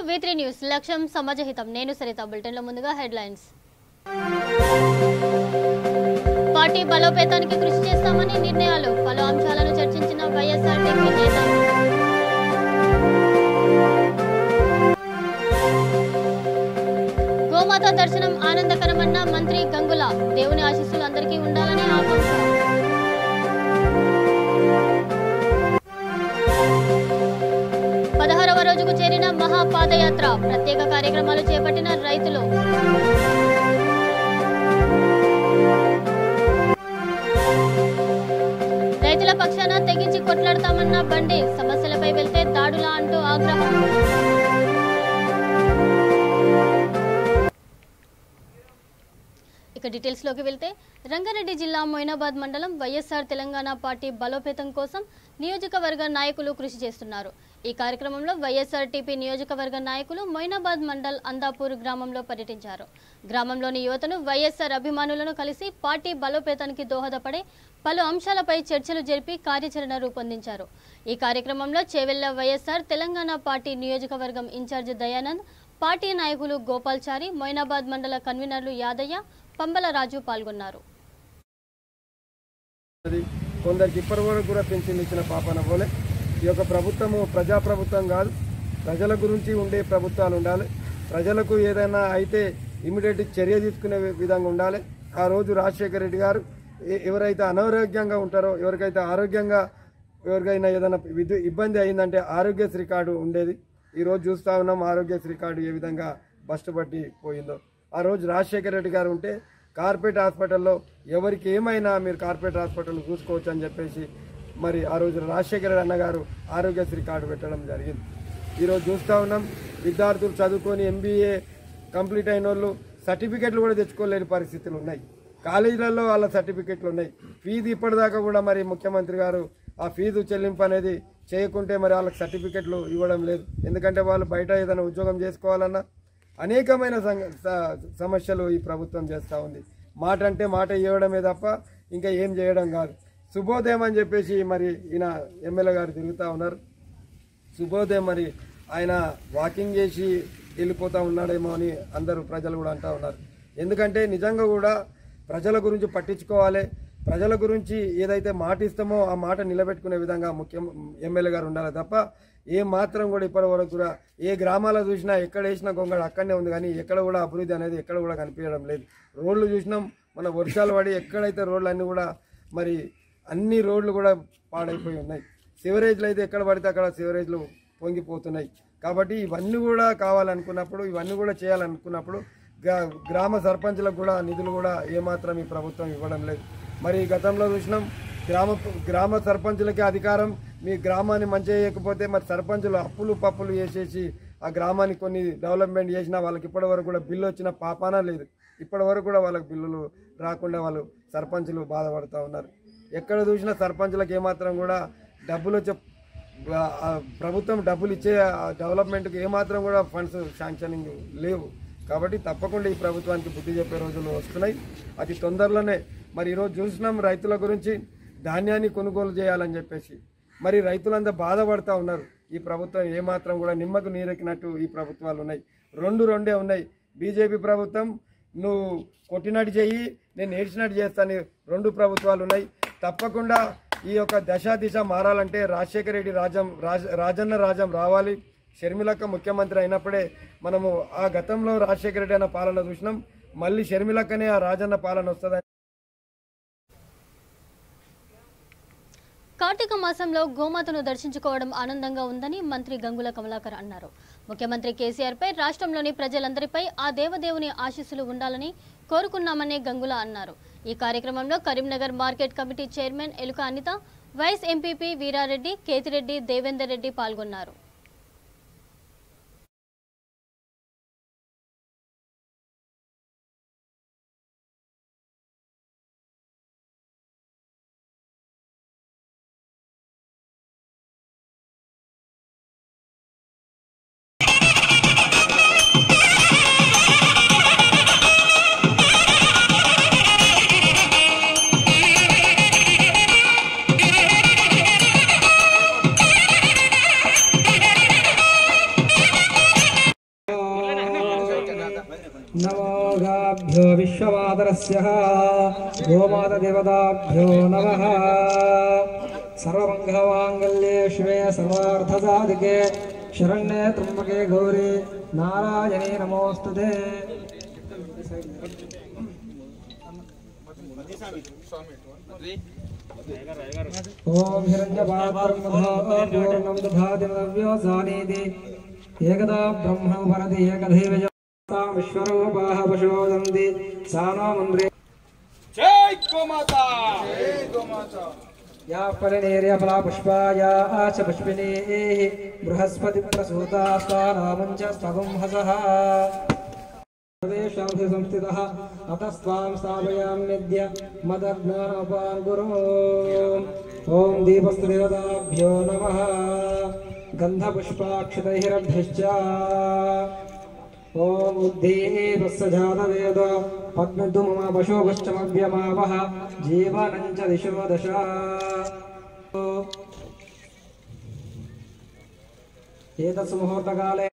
V3 news లక్ష్యం సమాజహితం. నేను సరిత. బులెటిన్లో ముందుగా హెడ్లైన్స్. పార్టీ బలోపేతానికి కృషి చేస్తామని నిర్ణయాలు. పలు అంశాలను చర్చించిన వైఎస్ఆర్టీపీ నేతలు. గోమాత దర్శనం ఆనందకరమన్న మంత్రి గంగుల. దేవుని ఆశీస్సులు అందరికీ ఉండాలని ఆకాంక్ష. రోజుకు చేరిన మహాపాదయాత్ర. ప్రత్యేక కార్యక్రమాలు చేపట్టిన రైతులు. రైతుల పక్షాన తెగించి కొట్లాడతామన్న బండి. సమస్యలపై వెళ్తే దాడులా అంటూ ఆగ్రహం. ఇక డీటెయిల్స్ లోకి వెళ్తే రంగారెడ్డి జిల్లా మొయినాబాద్ మండలం వైఎస్ఆర్ తెలంగాణ పార్టీ బలోపేతం కోసం నియోజకవర్గ నాయకులు కృషి చేస్తున్నారు. ఈ కార్యక్రమంలో వైఎస్ఆర్టీపీ నియోజకవర్గ నాయకులు మొయినాబాద్ మండల్ అందాపూర్ గ్రామంలో పర్యటించారు. గ్రామంలోని యువతను వైఎస్ఆర్ అభిమానులను కలిసి పార్టీ బలోపేతానికి దోహదపడే పలు అంశాలపై చర్చలు జరిపి కార్యాచరణ రూపొందించారు. ఈ కార్యక్రమంలో చేవెళ్ల వైఎస్ఆర్ తెలంగాణ పార్టీ నియోజకవర్గం ఇన్ఛార్జ్ దయానంద్, పార్టీ నాయకులు గోపాల్చారి, మొయినాబాద్ మండల కన్వీనర్లు యాదయ్య, పంబల రాజు పాల్గొన్నారు. కొందరికి ఇప్పటి వరకు కూడా పెన్షన్ ఇచ్చిన పాపన పోలే ఈ యొక్క ప్రభుత్వము ప్రజాప్రభుత్వం కాదు, ప్రజల గురించి ఉండే ప్రభుత్వాలు ఉండాలి. ప్రజలకు ఏదైనా అయితే ఇమీడియట్ చర్య తీసుకునే విధంగా ఉండాలి. ఆ రోజు రాజశేఖర రెడ్డి గారు ఎవరైతే అనారోగ్యంగా ఉంటారో, ఎవరికైనా ఏదైనా ఇబ్బంది అయిందంటే ఆరోగ్యశ్రీ కార్డు ఉండేది. ఈరోజు చూస్తూ ఉన్నాం ఆరోగ్యశ్రీ కార్డు ఏ విధంగా బస్టు పట్టి పోయిందో. ఆ రోజు రాజశేఖర రెడ్డి గారు ఉంటే కార్పొరేట్ హాస్పిటల్లో ఎవరికి ఏమైనా మీరు కార్పొరేట్ హాస్పిటల్ చూసుకోవచ్చు అని చెప్పేసి మరి ఆ రోజు రాజశేఖర రెడ్డి అన్నగారు ఆరోగ్యశ్రీ కార్డు పెట్టడం జరిగింది. ఈరోజు చూస్తూ ఉన్నాం విద్యార్థులు చదువుకొని MBA కంప్లీట్ అయిన వాళ్ళు సర్టిఫికెట్లు కూడా తెచ్చుకోలేని పరిస్థితులు ఉన్నాయి. కాలేజీలలో వాళ్ళ సర్టిఫికెట్లు ఉన్నాయి. ఫీజు ఇప్పటిదాకా కూడా మరి ముఖ్యమంత్రి గారు ఆ ఫీజు చెల్లింపు అనేది చేయకుంటే మరి వాళ్ళకి సర్టిఫికెట్లు ఇవ్వడం లేదు. ఎందుకంటే వాళ్ళు బయట ఏదైనా ఉద్యోగం చేసుకోవాలన్నా అనేకమైన సమస్యలు ఈ ప్రభుత్వం చేస్తూ ఉంది. మాట అంటే మాట ఇవ్వడమే తప్ప ఇంకా ఏం చేయడం కాదు. శుభోదయం అని చెప్పేసి మరి ఈయన ఎమ్మెల్యే గారు తిరుగుతూ ఉన్నారు. శుభోదయం మరి ఆయన వాకింగ్ చేసి వెళ్ళిపోతూ ఉన్నాడేమో అని అందరూ ప్రజలు కూడా అంటూ ఉన్నారు. ఎందుకంటే నిజంగా కూడా ప్రజల గురించి పట్టించుకోవాలి. ప్రజల గురించి ఏదైతే మాట ఇస్తామో ఆ మాట నిలబెట్టుకునే విధంగా ఎమ్మెల్యే గారు ఉండాలి తప్ప ఏ మాత్రం కూడా ఇప్పటి వరకు కూడా ఏ గ్రామాల్లో చూసినా ఎక్కడ వేసినా గొంగళ అక్కడనే ఉంది, కానీ ఎక్కడ కూడా అభివృద్ధి అనేది ఎక్కడ కూడా కనిపించడం లేదు. రోడ్లు చూసినాం, మన వర్షాలు పడి ఎక్కడైతే రోడ్లు అన్నీ కూడా మరి అన్ని రోడ్లు కూడా పాడైపోయి ఉన్నాయి. సివరేజ్లు అయితే ఎక్కడ పడితే అక్కడ సివరేజ్లు పొంగిపోతున్నాయి. కాబట్టి ఇవన్నీ కూడా కావాలనుకున్నప్పుడు, ఇవన్నీ కూడా చేయాలనుకున్నప్పుడు గ్రామ సర్పంచులకు కూడా నిధులు కూడా ఏమాత్రం ఈ ప్రభుత్వం ఇవ్వడం లేదు. మరి గతంలో చూసినాం గ్రామ సర్పంచులకే అధికారం. మీ గ్రామాన్ని మంచిగా చేయకపోతే మరి సర్పంచులు అప్పులు పప్పులు చేసేసి ఆ గ్రామాన్ని కొన్ని డెవలప్మెంట్ చేసినా వాళ్ళకి ఇప్పటి వరకు కూడా బిల్లు వచ్చిన పాపానా లేదు. ఇప్పటి వరకు కూడా వాళ్ళకి బిల్లులు రాకుండా వాళ్ళు సర్పంచులు బాధపడుతూ ఉన్నారు. ఎక్కడ చూసినా సర్పంచులకు ఏమాత్రం కూడా డబ్బులు వచ్చే ప్రభుత్వం డబ్బులు ఇచ్చే డెవలప్మెంట్కి ఏమాత్రం కూడా ఫండ్స్ శాంక్షనింగ్ లేవు. కాబట్టి తప్పకుండా ఈ ప్రభుత్వానికి బుద్ధి చెప్పే రోజులు వస్తున్నాయి. అతి తొందరలోనే మరి ఈరోజు చూసినాం రైతుల గురించి ధాన్యాన్ని కొనుగోలు చేయాలని చెప్పేసి మరి రైతులంతా బాధపడుతూ ఉన్నారు. ఈ ప్రభుత్వం ఏమాత్రం కూడా నిమ్మకు నీరెక్కినట్టు ఈ ప్రభుత్వాలు ఉన్నాయి. రెండే ఉన్నాయి. బీజేపీ ప్రభుత్వం నువ్వు కొట్టినట్టు చెయ్యి, నేను ఏడ్చినట్టు చేస్తాను. 2 ప్రభుత్వాలు ఉన్నాయి. తప్పకుండా ఈ యొక్క దిశ మారాలంటే రాజశేఖర రెడ్డి రాజన్న రాజ్యం రావాలి. షర్మిలక్క ముఖ్యమంత్రి అయినప్పుడే మనము ఆ గతంలో రాజశేఖర రెడ్డి అన్న పాలన చూసినాం. మళ్ళీ షర్మిలక్కనే ఆ రాజన్న పాలన వస్తుందని. కార్తీక మాసంలో గోమాతను దర్శించుకోవడం ఆనందంగా ఉందని మంత్రి గంగుల కమలాకర్ అన్నారు. ముఖ్యమంత్రి కేసీఆర్పై రాష్ట్రంలోని ప్రజలందరిపై ఆ దేవదేవుని ఆశీస్సులు ఉండాలని కోరుకున్నామని గంగుల అన్నారు. ఈ కార్యక్రమంలో కరీంనగర్ మార్కెట్ కమిటీ చైర్మన్ ఎలుక అనిత, వైస్ ఎంపీపీ వీరారెడ్డి, కేతిరెడ్డి, దేవేందర్ రెడ్డి పాల్గొన్నారు. देवताभ्यो विश्वमातरस्य गोमातदेवताभ्यो नमः। सर्वमङ्गलमाङ्गल्ये शिवे सर्वार्थसाधिके शरण्ये त्र्यम्बके गौरी नारायणे नमोस्तुते। ओम हिरण्यपात्रं पूर्णं दधाति नव्योसानीति एकदा ब्रह्म वरति एकदैव विश्वरूपाः पशोदन्ति सानो मन्त्रे। जय गोमाता, जय गोमाता। या परिणेर्य फला पुष्पाया च पुष्पिनीः बृहस्पति प्रसूता स्वानामञ्च स्तवं हसः सर्वेषां हि संस्थितः अतस्त्वां स्थापयाम्यद्य मदज्ञानोपाङ्कुरो। ॐ दीपस्तुदेवताभ्यो नमः। गन्धपुष्पाक्षतैरभ्यश्च ॐ उद्धीवस्य जातवेद पद्मतु मम पशोभश्चमव्यमावः जीवनं च दिशो दश। एतत् मुहूर्तकाले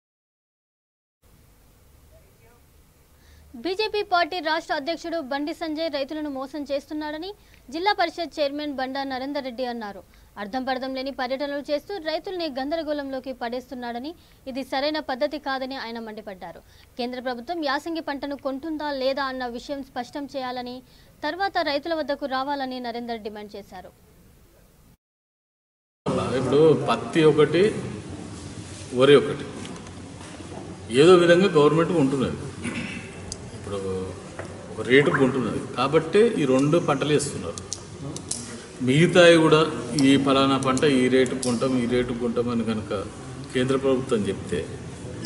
బీజేపీ పార్టీ రాష్ట్ర అధ్యక్షుడు బండి సంజయ్ రైతులను మోసం చేస్తున్నాడని జిల్లా పరిషత్ చైర్మన్ బండా నరేందర్ రెడ్డి అన్నారు. అర్థం పర్థం లేని పర్యటనలు చేస్తూ రైతుల్ని గందరగోళంలోకి పడేస్తున్నాడని, ఇది సరైన పద్ధతి కాదని ఆయన మండిపడ్డారు. కేంద్ర ప్రభుత్వం యాసంగి పంటను కొంటుందా లేదా అన్న విషయం స్పష్టం చేయాలని, తర్వాత రైతుల వద్దకు రావాలని నరేందర్ డిమాండ్ చేశారు. ఇప్పుడు పత్తి ఒకటి వరి ఒకటి ఏదో విధంగా గవర్నమెంట్ ఉంటున్నది, ఇప్పుడు ఒక రేటుకు ఉంటున్నది కాబట్టి ఈ రెండు పంటలు వేస్తున్నారు. మిగతాయి కూడా ఈ ఫలానా పంట ఈ రేటుకు కొంటాం ఈ రేటుకు కొంటాం అని కనుక కేంద్ర ప్రభుత్వం చెప్తే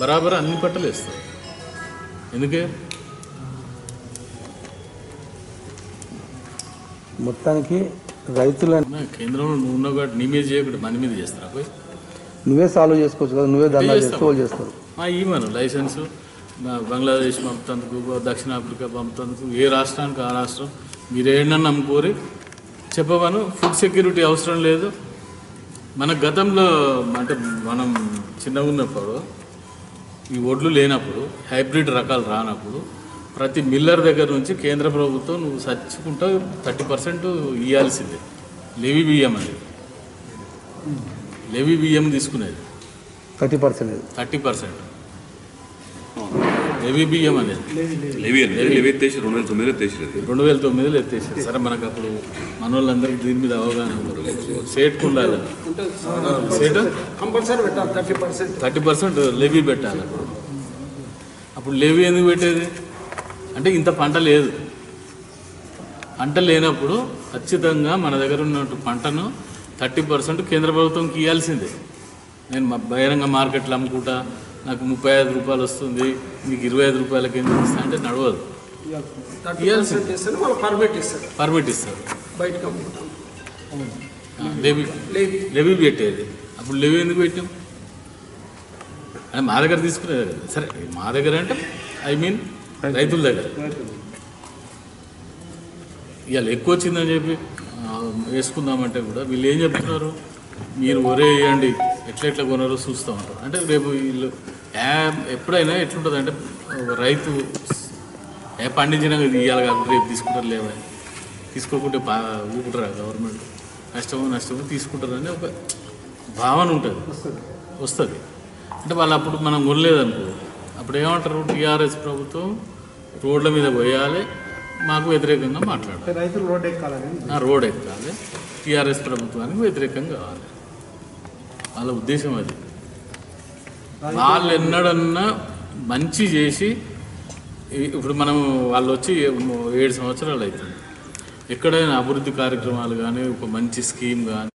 బరాబర్ అన్ని పంటలు వేస్తారు. ఎందుకే మొత్తానికి రైతులను కేంద్రంలో నువ్వు ఉన్న కాబట్టి నీ మీద చేయకుండా మన మీద చేస్తారా? పోయి నువ్వే సాల్వ్ చేసుకోవచ్చు కదా, నువ్వే దందా చేస్తే వాళ్ళు చేస్తారు. ఇవ్వను లైసెన్సు బంగ్లాదేశ్ పంపుతందుకు, దక్షిణాఫ్రికా పంపుతందుకు, ఏ రాష్ట్రానికి ఆ రాష్ట్రం మీరు ఏంటని నమ్ముకోరి చెప్పమను. ఫుడ్ సెక్యూరిటీ అవసరం లేదు. మన గతంలో అంటే మనం చిన్నగా ఉన్నప్పుడు ఈ ఒడ్లు లేనప్పుడు హైబ్రిడ్ రకాలు రానప్పుడు ప్రతి మిల్లర్ దగ్గర నుంచి కేంద్ర ప్రభుత్వం నువ్వు చచ్చుకుంటా 30% ఇవ్వాల్సిందే. లెవీ బియ్యం అనేది లెవీ బియ్యం తీసుకునేది 30% లెవీ బియ్యం అనేది 2009లో ఎత్తేసారు. సరే మనకు అప్పుడు మన వాళ్ళందరికీ దీని మీద అవగాహన ఉన్నారు. సేట్కు ఉండాలి, సేట్ కంపల్సరీ పెట్టాలి 30% లెవీ పెట్టాలి. అప్పుడు లెవీ ఎందుకు పెట్టేది అంటే ఇంత పంట లేదు. పంట లేనప్పుడు ఖచ్చితంగా మన దగ్గర ఉన్న పంటను 30% కేంద్ర ప్రభుత్వంకి ఇవ్వాల్సిందే. నేను బహిరంగ మార్కెట్లో అమ్ముకుంటా, నాకు 35 రూపాయలు వస్తుంది, మీకు 25 రూపాయలకి ఎందుకు ఇస్తా అంటే నడవదు. పర్మిట్ ఇస్తారు. లెవీ పెట్టేది. అప్పుడు లెవీ ఎందుకు పెట్టాం అంటే మా దగ్గర తీసుకునేది కదా. సరే మా దగ్గర అంటే రైతుల దగ్గర ఇవాళ ఎక్కువ వచ్చిందని చెప్పి వేసుకుందామంటే కూడా వీళ్ళు ఏం చెప్తున్నారు, మీరు ఒరే వేయండి ఎట్లా కొనారో చూస్తూ ఉంటారు. అంటే రేపు వీళ్ళు ఎప్పుడైనా ఎట్లుంటుంది అంటే రైతు పండించినాక ఇవ్వాలి కాబట్టి రేపు తీసుకుంటారు లేవా, తీసుకోకుంటే ఊపుకుంటారా గవర్నమెంట్, నష్టమో తీసుకుంటారని ఒక భావన ఉంటుంది వస్తుంది. అంటే వాళ్ళు అప్పుడు మనం కొనలేదనుకో అప్పుడు ఏమంటారు, టీఆర్ఎస్ ప్రభుత్వం రోడ్ల మీద పోయాలి, మాకు వ్యతిరేకంగా మాట్లాడాలి, రైతులు రోడ్ ఎక్కాలి, టీఆర్ఎస్ ప్రభుత్వానికి వ్యతిరేకంగా కావాలి. వాళ్ళ ఉద్దేశం అది. వాళ్ళు ఎన్నడన్నా మంచి చేసి ఇప్పుడు మనం వాళ్ళు వచ్చి 7 సంవత్సరాలు అవుతుంది, ఎక్కడైనా అభివృద్ధి కార్యక్రమాలు కానీ ఒక మంచి స్కీమ్ కానీ.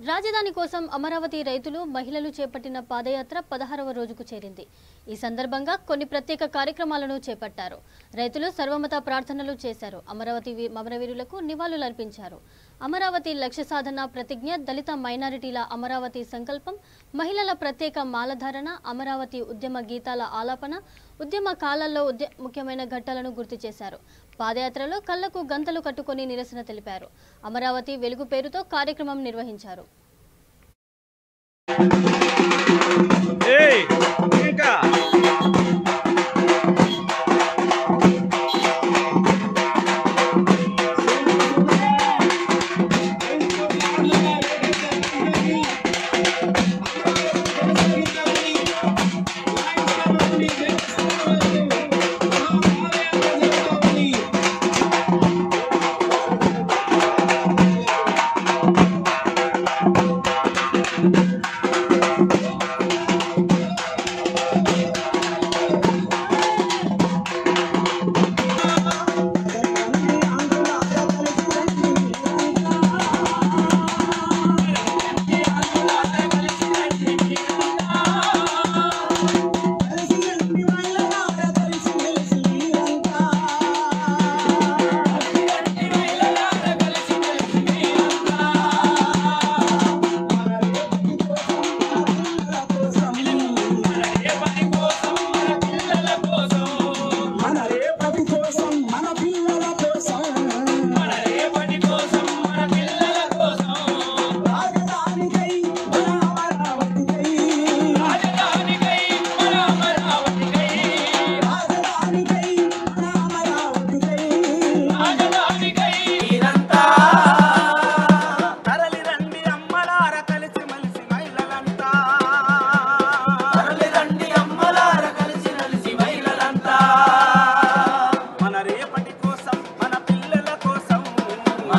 రాజధాని కోసం అమరావతి రైతులు మహిళలు చేపట్టిన పాదయాత్ర 16వ రోజుకు చేరింది. ఈ సందర్భంగా కొన్ని ప్రత్యేక కార్యక్రమాలను చేపట్టారు. రైతులు సర్వమత ప్రార్థనలు చేశారు. అమరవీరులకు నివాళులర్పించారు. అమరావతి లక్ష్య సాధన ప్రతిజ్ఞ, దళిత మైనారిటీల అమరావతి సంకల్పం, మహిళల ప్రత్యేక మాలధారణ, అమరావతి ఉద్యమ గీతాల ఆలాపన, ఉద్యమ కాలాల్లో ముఖ్యమైన ఘట్టాలను గుర్తు చేశారు. పాదయాత్రలో కళ్లకు గంతలు కట్టుకొని నిరసన తెలిపారు. అమరావతి వెలుగు పేరుతో కార్యక్రమం నిర్వహించారు.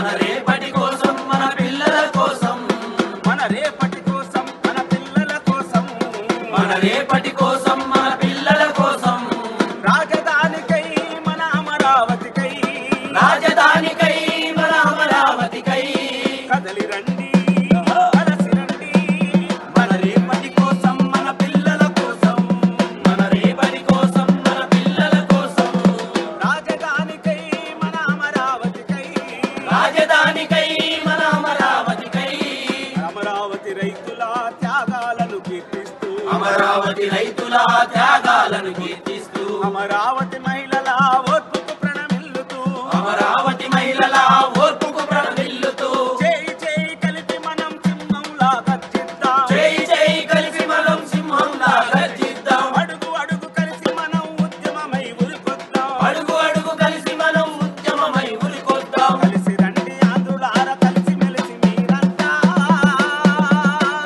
మన రేపటి కోసం మన పిల్లల కోసం మన రేపటి కోసం మన పిల్లల కోసం మన రేపటి కోసం మన పిల్లల కోసం రాజధానికై మన అమరావతికై రాజధానికై మన అమరావతికై కదలి రండి కలసి రండి మన రేపటి కోసం మన పిల్లల కోసం మన రేపటి కోసం మన పిల్లల కోసం రాజధానికై మన అమరావతికై రాజధానికై మన అమరావతికై అమరావతి రైతుల త్యాగాలను కీర్తిస్తూ అమరావతి రైతుల త్యాగాలను కీర్తిస్తూ అమరావతి మహిళల ఓర్పుకు ప్రణమిల్లుతూ అమరావతి మహిళల ఓర్పుకు ప్రణమిల్లుతూ చేయి చేయి కలిపి మనం సింహంలా గర్జిద్దాం చేయి చేయి కలిపి మనం సింహంలా గర్జిద్దాం అడుగు అడుగు కలిసి మనం ఉద్యమమై ఉరికొద్దాం అడుగు అడుగు కలిసి మనం ఉద్యమమై ఉరికొద్దాం కలిసి రండి ఆంధ్రులార కలిసి మెలిసి మీరంతా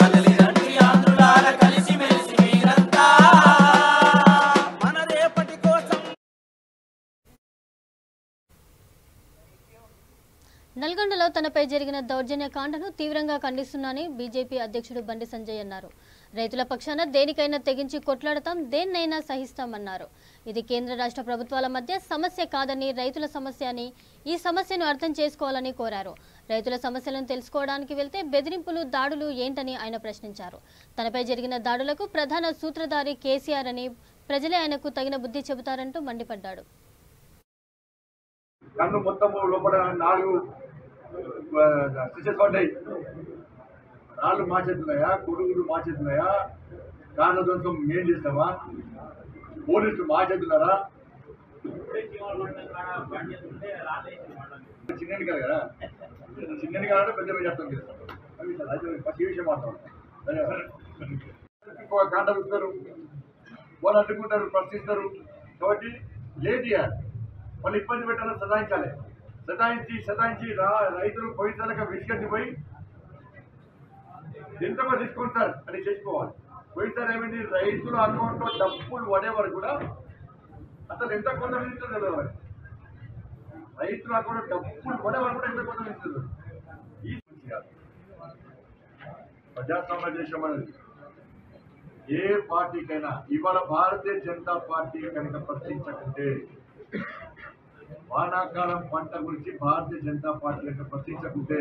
కలిసి రండి ఆంధ్రులార కలిసి మెలిసి మీరంతా మన రేపటి కోసం. నల్గొండలో తనపై జరిగిన దౌర్జన్యకాండను తీవ్రంగా ఖండిస్తున్నానని బీజేపీ అధ్యక్షుడు బండి సంజయ్ అన్నారు. రైతుల పక్షాన దేనికైనా తెగించి కొట్లాడతాం, దేన్నైనా సహిస్తామన్నారు. ఇది కేంద్ర రాష్ట్ర ప్రభుత్వాల మధ్య సమస్య కాదని, రైతుల సమస్య అని, ఈ సమస్యను అర్థం చేసుకోవాలని కోరారు. రైతుల సమస్యలను తెలుసుకోవడానికి వెళ్తే బెదిరింపులు, దాడులు ఏంటని ఆయన ప్రశ్నించారు. తనపై జరిగిన దాడులకు ప్రధాన సూత్రధారి కేసీఆర్ అని, ప్రజలే ఆయనకు తగిన బుద్ధి చెబుతారంటూ మండిపడ్డాడు. కన్ను మొత్తం లోపల 4 స్టిచెస్ పడ్డాయి. రాళ్ళు మార్చేస్తున్నాయా, కొడుగులు మార్చేస్తున్నాయా, కాళ్ళ ధ్వంసం మేం చేస్తామా, పోలీసులు మార్చేస్తున్నారా? చిన్న కదా, చిన్న కదా పెద్ద మీద చెప్తాం చేస్తాం. ఫస్ట్ ఈ విషయం మాట్లాడతాం. కాండ చూస్తారు, వాళ్ళు అడ్డుకుంటారు, ప్రశ్నిస్తారు. కాబట్టి లేట్ చేయాలి, వాళ్ళు ఇబ్బంది పెట్టాలని సదాయించాలి. సదాయించి రైతులు పోయిసారిగా విసిగట్టిపోయి ఎంతగా తీసుకుంటారు అని చేసుకోవాలి. పోయిసారి ఏమైంది, రైతుల అకౌంట్లో డబ్బులు పడేవారు కూడా అసలు ఎంత కొంత విధిస్తుందో, రైతుల అకౌంట్ డబ్బులు పడేవారు కూడా ఎంత కొంత విధిస్తుంది. ఈ ప్రజాస్వామ్య దేశం అనేది ఏ పార్టీకైనా, ఇవాళ భారతీయ జనతా పార్టీ కనుక ప్రశ్నించకుంటే, వానాకాలం పంట గురించి భారతీయ జనతా పార్టీ కనుక ప్రశ్నించకుంటే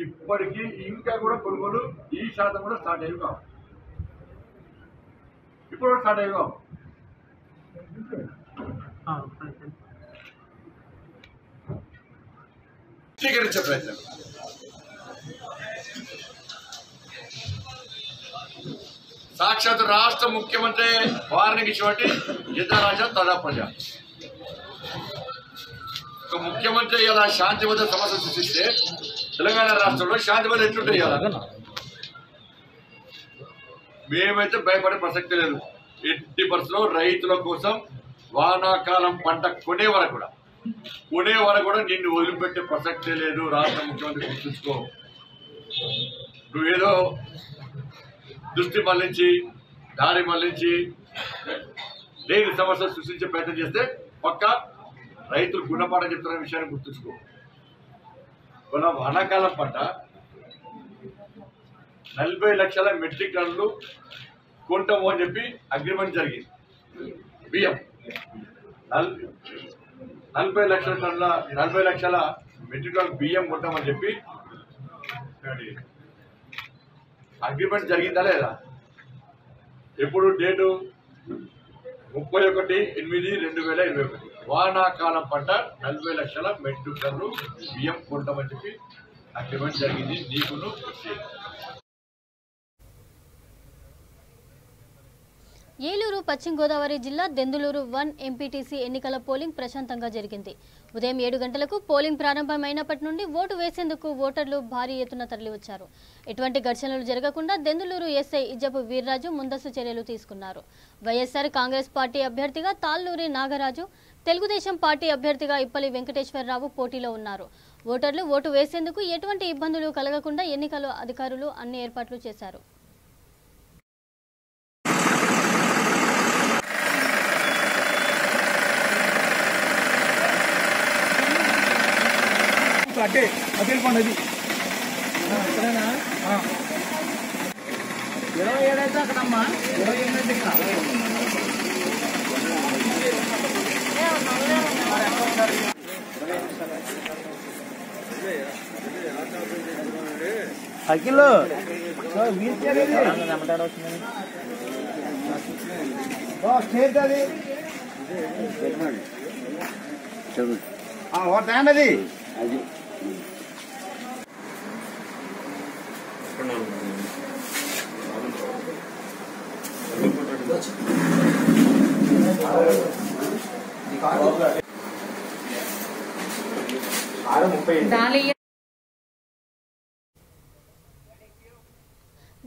ఇప్పటికీ ఇంకా కూడా కొనుగోలు ఈ శాతం కూడా స్టార్ట్ అయ్యి కావు, ఇప్పుడు కూడా స్టార్ట్ అయ్యి కావు. స్వీకరించే ప్రయత్నం సాక్షాత్ రాష్ట్ర ముఖ్యమంత్రి వారికి ఇచ్చినటువంటి యథారాజా తదా ప్రజా. ఒక ముఖ్యమంత్రి ఇలా శాంతి భద్రత సమస్య సృష్టిస్తే తెలంగాణ రాష్ట్రంలో శాంతి భద్రత ఎట్లుంటాయి కదా? మేమైతే భయపడే ప్రసక్తి లేదు. 80% రైతుల కోసం వానాకాలం పంట కొనే వరకు కూడా నిన్ను వదిలిపెట్టే ప్రసక్తే లేదు. రాష్ట్ర ముఖ్యమంత్రి గుర్తుంచుకో. నువ్వేదో దృష్టి మళ్లించి, దారి మళ్లించి లేని సమస్య సృష్టించే ప్రయత్నం చేస్తే పక్కా రైతులు గుణపాఠం చెప్తున్న విషయాన్ని గుర్తుంచుకో. మన వానాకాలం పంట 40 లక్షల మెట్రిక్ టన్నులు కొంటాము అని చెప్పి అగ్రిమెంట్ జరిగింది. బియ్యం 40 లక్షల మెట్రిక్ టన్నుల బియ్యం కొంటామని చెప్పి అగ్రిమెంట్ జరిగిందా లేదా? ఎప్పుడు డేటు 31/8/2021. వానాకాలం పంట 40 లక్షల మెట్రిక్ టన్నులు బియ్యం కొంటామని చెప్పి అగ్రిమెంట్ జరిగింది. నీకును ఏలూరు పశ్చిమ గోదావరి జిల్లా దెందులూరు 1 ఎంపీటీసీ ఎన్నికల పోలింగ్ ప్రశాంతంగా జరిగింది. ఉదయం 7 గంటలకు పోలింగ్ ప్రారంభమైనప్పటి నుండి ఓటు వేసేందుకు ఓటర్లు భారీ ఎత్తున తరలివచ్చారు. ఎటువంటి ఘర్షణలు జరగకుండా దెందులూరు ఎస్ఐ ఇజ్జపు వీర్రాజు ముందస్తు చర్యలు తీసుకున్నారు. వైఎస్ఆర్ కాంగ్రెస్ పార్టీ అభ్యర్థిగా తాళ్ళూరి నాగరాజు, తెలుగుదేశం పార్టీ అభ్యర్థిగా ఇప్పలి వెంకటేశ్వరరావు పోటీలో ఉన్నారు. ఓటర్లు ఓటు వేసేందుకు ఎటువంటి ఇబ్బందులు కలగకుండా ఎన్నికల అధికారులు అన్ని ఏర్పాట్లు చేశారు. అట్టే అటు వెళ్ళిపోండి అది 27 అయితే అక్కడమ్మా 28 ఇక్కడ అఖిల్లో వీల్ చైర్ ఏది చేరుతుంది ఒకటి అది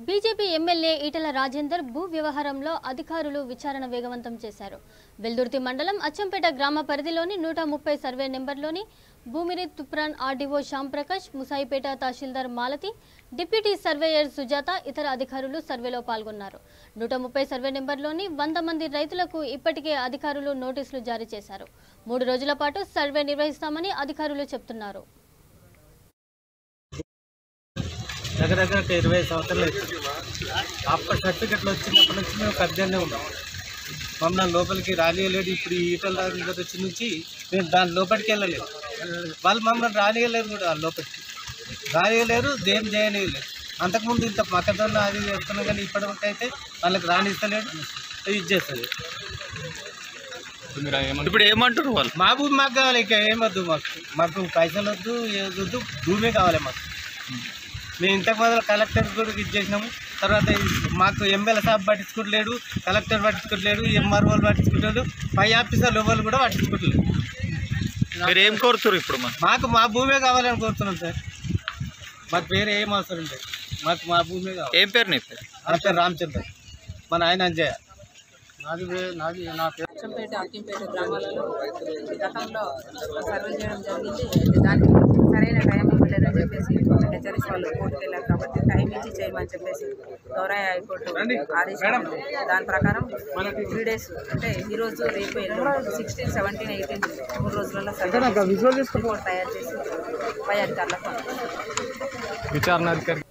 బీజేపీ ఎమ్మెల్యే ఈటెల రాజేందర్ భూ వ్యవహారంలో అధికారులు విచారణ వేగవంతం చేశారు. వెల్దుర్తి మండలం అచ్చంపేట గ్రామ పరిధిలోని 130 సర్వే నెంబర్లోని భూమిరి తుప్రాన్ ఆర్డీఓ శ్యాంప్రకాష్, ముసాయిపేట తహసీల్దార్ మాలతి, డిప్యూటీ సర్వేయర్ సుజాత ఇతర అధికారులు సర్వేలో పాల్గొన్నారు. 130 సర్వే నెంబర్లోని 100 మంది రైతులకు ఇప్పటికే అధికారులు నోటీసులు జారీ చేశారు. 3 రోజుల పాటు సర్వే నిర్వహిస్తామని అధికారులు చెబుతున్నారు. దగ్గర 20 సంవత్సరాలు అప్పటి సర్టిఫికెట్లు వచ్చినప్పటి నుంచి మేము కబ్జానే ఉన్నాం. మమ్మల్ని లోపలికి రానియలేదు. ఇప్పుడు ఈ ఈటల రాజేందర్ వచ్చి నుంచి మేము దాని లోపలికి వెళ్ళలేదు. వాళ్ళు మమ్మల్ని రానియలేరు కూడా, లోపలికి రానియలేరు, దేం చేయనియలేదు. అంతకుముందు ఇంత పక్కదొన్న అది చేస్తున్నాం కానీ ఇప్పటికైతే వాళ్ళకి రానిస్తలేడు, ఇది చేస్తుంది. ఇప్పుడు ఏమంటారు వాళ్ళు? మా భూమి మాకు కావాలి, ఇక ఏమొద్దు మాకు పైసలు వద్దు, ఏదొద్దు, భూమే కావాలి మాకు. మేము ఇంతకు మొదలు కలెక్టర్ కూడా ఇచ్చేసినాము. తర్వాత మాకు ఎమ్మెల్యే సాబ్ పట్టించుకోవట్లేడు, కలెక్టర్ పట్టించుకోవట్లేడు, ఎంఆర్ఓలు పట్టించుకోవట్లేదు, పై ఆఫీసర్లు ఎవరు కూడా పట్టించుకోవట్లేదు. మీరు ఏం కోరుతారు ఇప్పుడు? మాకు మా భూమే కావాలని కోరుతున్నాం సార్. మాకు వేరే ఏం అవసరం లేదు, మాకు మా భూమే కావాలి. ఏం పేరు నీ పేరు? నా పేరు రామచంద్ర, మా నాయన అంజయ్య. నా పేరు అచ్చంపేట, అక్కింపేట గ్రామాలలో గతంలో సర్వే చేయడం జరిగింది. దానికి సరైన టైం ఇవ్వలేదని చెప్పేసి హెచ్చరిస్ వాళ్ళు కోర్టుకు వెళ్ళారు. కాబట్టి టైం ఇచ్చి చేయమని చెప్పేసి గౌరవ హైకోర్టు ఆదేశించారు. దాని ప్రకారం 3 days అంటే ఈరోజు, రేపు, 16, 17, 18 3 రోజులలో సర్వే రిపోర్ట్ తయారు చేసి పై అధికారులకు విచారణాధికారి.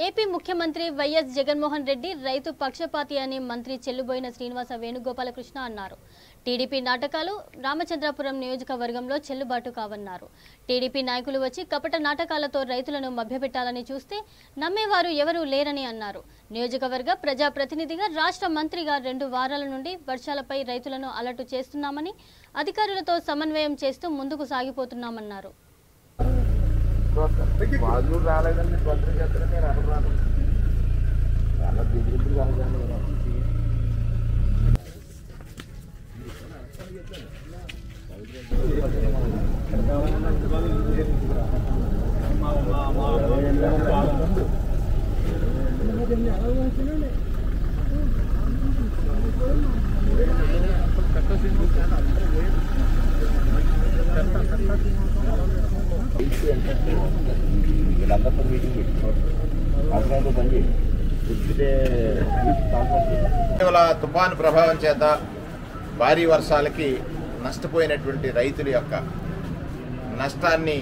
ఏపీ ముఖ్యమంత్రి వైఎస్ జగన్మోహన్ రెడ్డి రైతు పక్షపాతి అని మంత్రి చెల్లుబోయిన శ్రీనివాస వేణుగోపాలకృష్ణ అన్నారు. టీడీపీ నాటకాలు రామచంద్రాపురం నియోజకవర్గంలో చెల్లుబాటు కావన్నారు. టీడీపీ నాయకులు వచ్చి కపట నాటకాలతో రైతులను మభ్యపెట్టాలని చూస్తే నమ్మేవారు ఎవరూ లేరని అన్నారు. నియోజకవర్గ ప్రజాప్రతినిధిగా, రాష్ట్ర మంత్రిగా 2 వారాల నుండి వర్షాలపై రైతులను అలర్ట్ చేస్తున్నామని, అధికారులతో సమన్వయం చేస్తూ ముందుకు సాగిపోతున్నామన్నారు. వాళ్ళు రాలేదని భద్రం చేస్తారని నేను అనుకున్నాను. చాలా దిగులు కాలేదండి. తుఫాను ప్రభావం చేత భారీ వర్షాలకి నష్టపోయినటువంటి రైతుల యొక్క నష్టాన్ని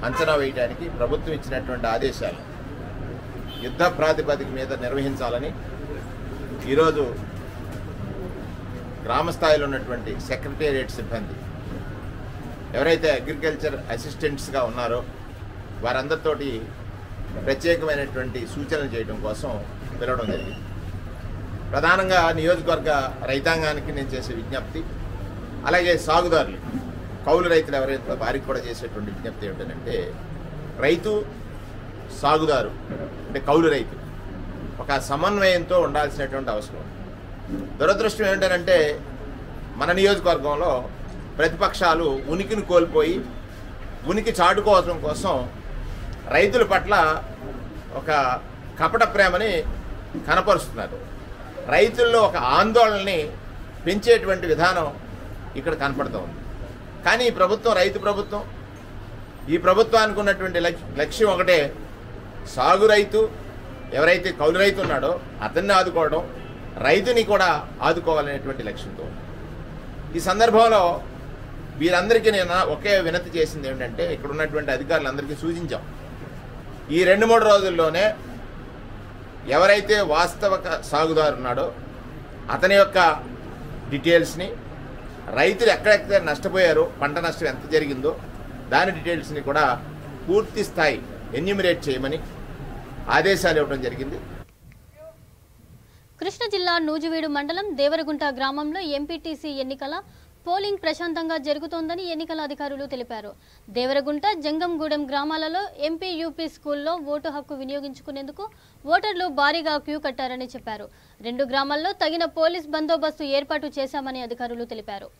అంచనా వేయడానికి ప్రభుత్వం ఇచ్చినటువంటి ఆదేశాలు యుద్ధ ప్రాతిపదిక మీద నిర్వహించాలని ఈరోజు గ్రామస్థాయిలో ఉన్నటువంటి సెక్రటేరియట్ సిబ్బంది ఎవరైతే అగ్రికల్చర్ అసిస్టెంట్స్గా ఉన్నారో వారందరితోటి ప్రత్యేకమైనటువంటి సూచనలు చేయడం కోసం పిలవడం జరిగింది. ప్రధానంగా నియోజకవర్గ రైతాంగానికి నేను చేసే విజ్ఞప్తి, అలాగే సాగుదారులు, కౌలు రైతులు ఎవరైతే వారికి కూడా చేసేటువంటి విజ్ఞప్తి ఏమిటంటే, రైతు, సాగుదారు అంటే కౌలు రైతు ఒక సమన్వయంతో ఉండాల్సినటువంటి అవసరం. దురదృష్టం ఏంటంటే మన నియోజకవర్గంలో ప్రతిపక్షాలు ఉనికిని కోల్పోయి ఉనికి చాటుకోవడం కోసం రైతుల పట్ల ఒక కపట ప్రేమని కనపరుస్తున్నారు. రైతుల్లో ఒక ఆందోళనని పెంచేటువంటి విధానం ఇక్కడ కనపడుతూ ఉంది. కానీ ఈ ప్రభుత్వం రైతు ప్రభుత్వం. ఈ ప్రభుత్వానికి ఉన్నటువంటి లక్ష్యం ఒకటే, సాగు రైతు ఎవరైతే కౌలు రైతు ఉన్నాడో అతన్ని ఆదుకోవడం, రైతుని కూడా ఆదుకోవాలనేటువంటి లక్ష్యంతో. ఈ సందర్భంలో వీరందరికీ నేను ఒకే వినతి చేసింది ఏంటంటే, ఇక్కడ ఉన్నటువంటి అధికారులందరికీ సూచించాం, ఈ 2-3 రోజుల్లోనే ఎవరైతే వాస్తవ సాగుదారు ఉన్నాడో అతని యొక్క డీటెయిల్స్ని, రైతులు ఎక్కడెక్కడ నష్టపోయారో, పంట నష్టం ఎంత జరిగిందో దాని డీటెయిల్స్ని కూడా పూర్తి స్థాయి ఎన్యూమరేట్ చేయమని ఆదేశాలు ఇవ్వడం జరిగింది. కృష్ణా జిల్లా నూజివీడు మండలం దేవరగుంట గ్రామంలో ఎంపీటీసీ ఎన్నికల పోలింగ్ ప్రశాంతంగా జరుగుతోందని ఎన్నికల అధికారులు తెలిపారు. దేవరగుంట, జంగంగూడెం గ్రామాలలో ఎంపీ యూపీ స్కూల్లో ఓటు హక్కు వినియోగించుకునేందుకు ఓటర్లు భారీగా క్యూ కట్టారని చెప్పారు. 2 గ్రామాల్లో తగిన పోలీస్ బందోబస్తు ఏర్పాటు చేశామని అధికారులు తెలిపారు.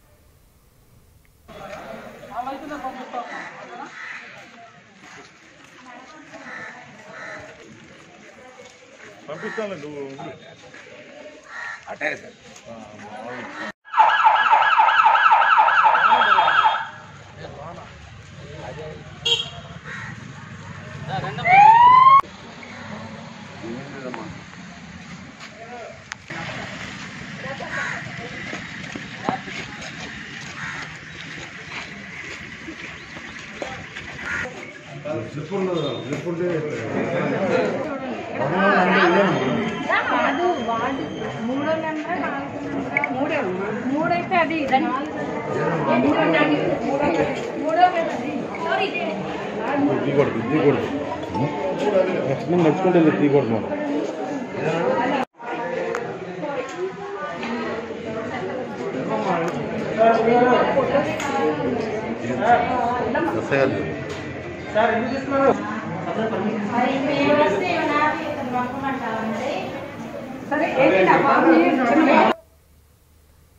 మూడైతే అది నడుచుకుంటే తీయకూడదు మనం. సార్ ఎందుకు తీసుకున్నారు?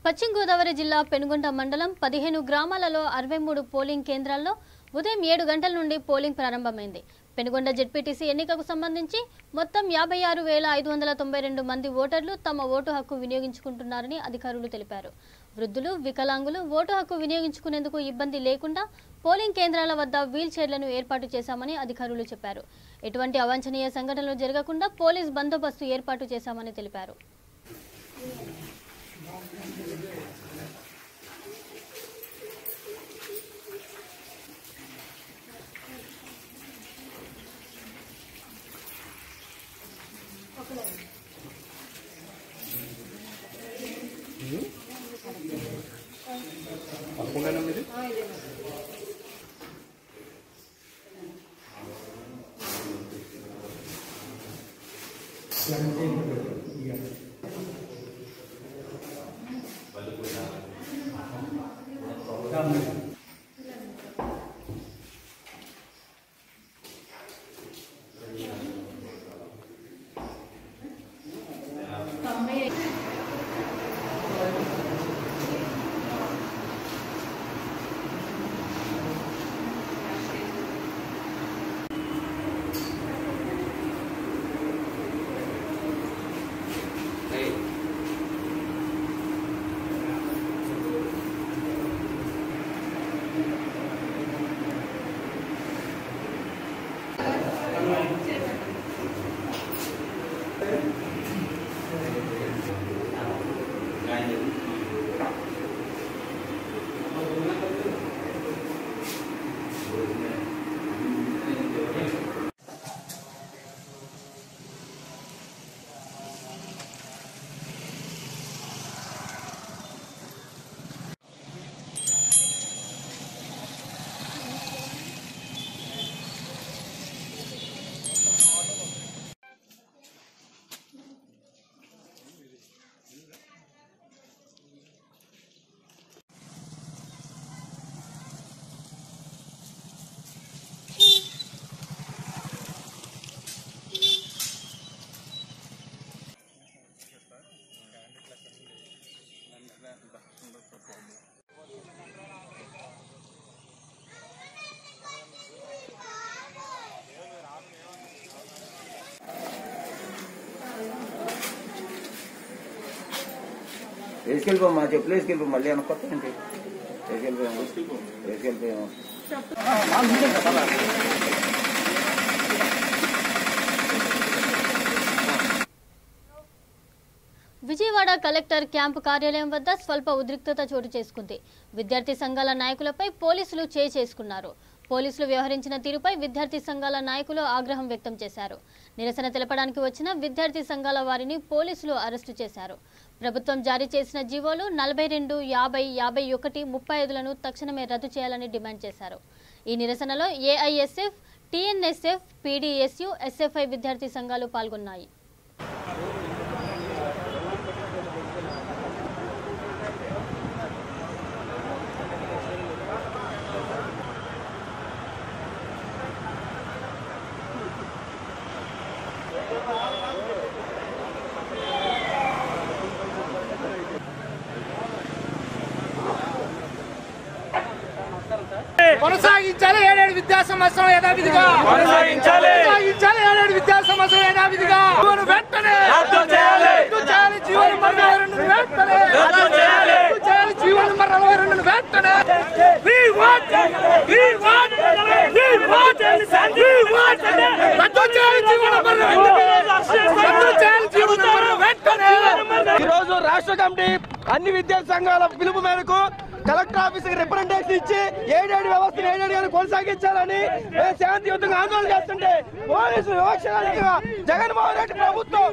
పశ్చిమ గోదావరి జిల్లా పెనుగొండ మండలం 15 గ్రామాలలో 63 పోలింగ్ కేంద్రాల్లో ఉదయం 7 గంటల నుండి పోలింగ్ ప్రారంభమైంది. పెనుగొండ జెడ్పీటీసీ ఎన్నికకు సంబంధించి మొత్తం 56,592 మంది ఓటర్లు తమ ఓటు హక్కు వినియోగించుకుంటున్నారని అధికారులు తెలిపారు. వృద్ధులు, వికలాంగులు ఓటు హక్కు వినియోగించుకునేందుకు ఇబ్బంది లేకుండా పోలింగ్ కేంద్రాల వద్ద వీల్ చైర్లను ఏర్పాటు చేశామని అధికారులు చెప్పారు. ఎటువంటి అవాంఛనీయ సంఘటనలు జరగకుండా పోలీస్ బందోబస్తు ఏర్పాటు చేశామని తెలిపారు. వేసుకెళ్ళిపో, మా చెప్పులు వేసుకెళ్ళిపో, మళ్ళీ అనుకోతా ఏంటి వేసుకెళ్ళిపోయాము. విజయవాడ విజయవాడ కలెక్టర్ క్యాంపు కార్యాలయం వద్ద స్వల్ప ఉద్రిక్తత చోటు చేసుకుంది. విద్యార్థి సంఘాల నాయకులపై పోలీసులు చేసుకున్నారు. పోలీసులు వ్యవహరించిన తీరుపై విద్యార్థి సంఘాల నాయకులు ఆగ్రహం వ్యక్తం చేశారు. నిరసన తెలపడానికి వచ్చిన విద్యార్థి సంఘాల వారిని పోలీసులు అరెస్టు చేశారు. ప్రభుత్వం జారీ చేసిన జీవోలు 42, 50, 51, 35లను తక్షణమే రద్దు చేయాలని డిమాండ్ చేశారు. ఈ నిరసనలో ఏఐఎస్ఎఫ్, టీఎన్ఎస్ఎఫ్, పీడీఎస్యు, ఎస్ఎఫ్ఐ విద్యార్థి సంఘాలు పాల్గొన్నాయి. కొనసాగించాలి 7 విద్యా సంవత్సరం యథావిధిగా కొనసాగించాలి 7 విద్యా సంవత్సరం యథావిధిగా వెంటనే రద్దు చేయాలి జీవన నంబర్ 42 వెంటనే రద్దు చేయాలి జీవన నంబర్ 42 వెంటనే we want రద్దు చేయాలి జీవన నంబర్ 42 వెంటనే. ఈ రోజు రాష్ట్ర కమిటీ అన్ని విద్యార్థి సంఘాల పిలుపు మేరకు కలెక్టర్ ఆఫీస్కి రిప్రజెంటేషన్ ఇచ్చి 7 వ్యవస్థను 7 కొనసాగించాలని మేము శాంతియుతంగా ఆందోళన చేస్తుంటే పోలీసులు వివక్షగా జగన్మోహన్ రెడ్డి ప్రభుత్వం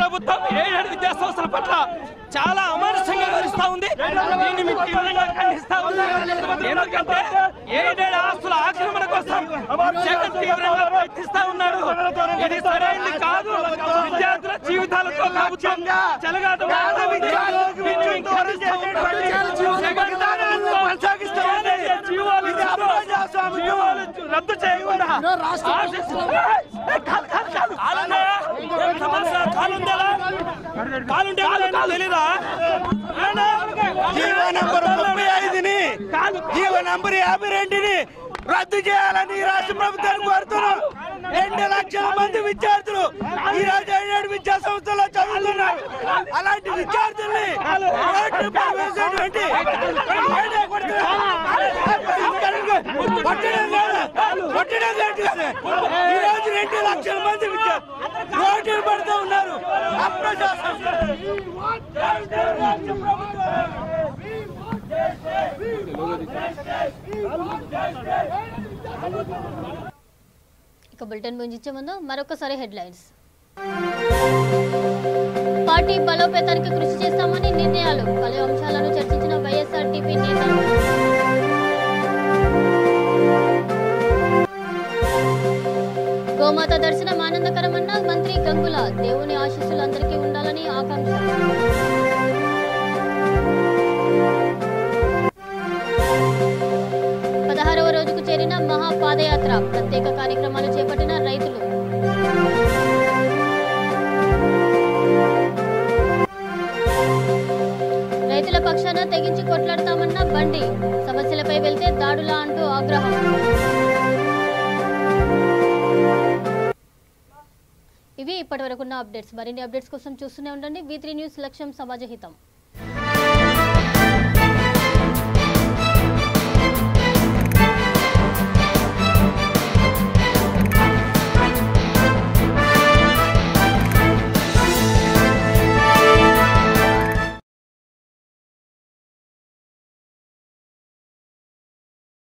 ప్రభుత్వం 7 విద్యా సంస్థల పట్ల చాలా అమానుషంగా వ్యవహరిస్తా ఉంది. దీన్ని మేము తీవ్రంగా ఖండిస్తా ఉన్నాం. ఎందుకంటే 7 ఆస్తుల ఆక్రమణ కోసం జగన్ తీవ్రంగా ప్రయత్నిస్తా ఉన్నాడు. ఇది సరైనది కాదు. విద్యార్థుల జీవితాలతో ప్రభుత్వంగా రద్దు చేయకుండా జీవో నంబర్ 35ని జీవో నంబర్ 52ని రద్దు చేయాలని రాష్ట్ర ప్రభుత్వాన్ని కోరుతున్నాం. 2 లక్షల మంది విద్యార్థులు ఈ రోజు 7 విద్యా సంస్థల్లో చదువుతున్నారు. అలాంటి విద్యార్థుల్ని ఈ రోజు 2 లక్షల మంది విద్యార్థులు రోడ్డులు పడుతూ ఉన్నారు. ఇక బులెటిన్ ముగించే ముందు మరొకసారి హెడ్లైన్స్. పార్టీ బలోపేతానికి కృషి చేస్తామని నిర్ణయాలు. పలు అంశాలను చర్చించిన వైఎస్ఆర్టీపీ నేతలు. గోమాత దర్శనం ఆనందకరమన్న మంత్రి గంగుల. దేవుని ఆశీస్సులు అందరికీ ఉండాలని ఆకాంక్ష. 16వ రోజుకు చేరిన మహాపాదయాత్ర. ప్రత్యేక కార్యక్రమాలు చేపట్టిన రైతులు. రైతుల పక్షాన తెగించి కొట్లాడతామన్న బండి. సమస్యలపై వెళ్తే దాడులా అంటూ ఆగ్రహం. ఇవి ఇప్పటివరకున్న అప్డేట్స్. మరిన్ని అప్డేట్స్ కోసం చూస్తూనే ఉండండి V3 న్యూస్. లక్ష్యం సమాజహితం.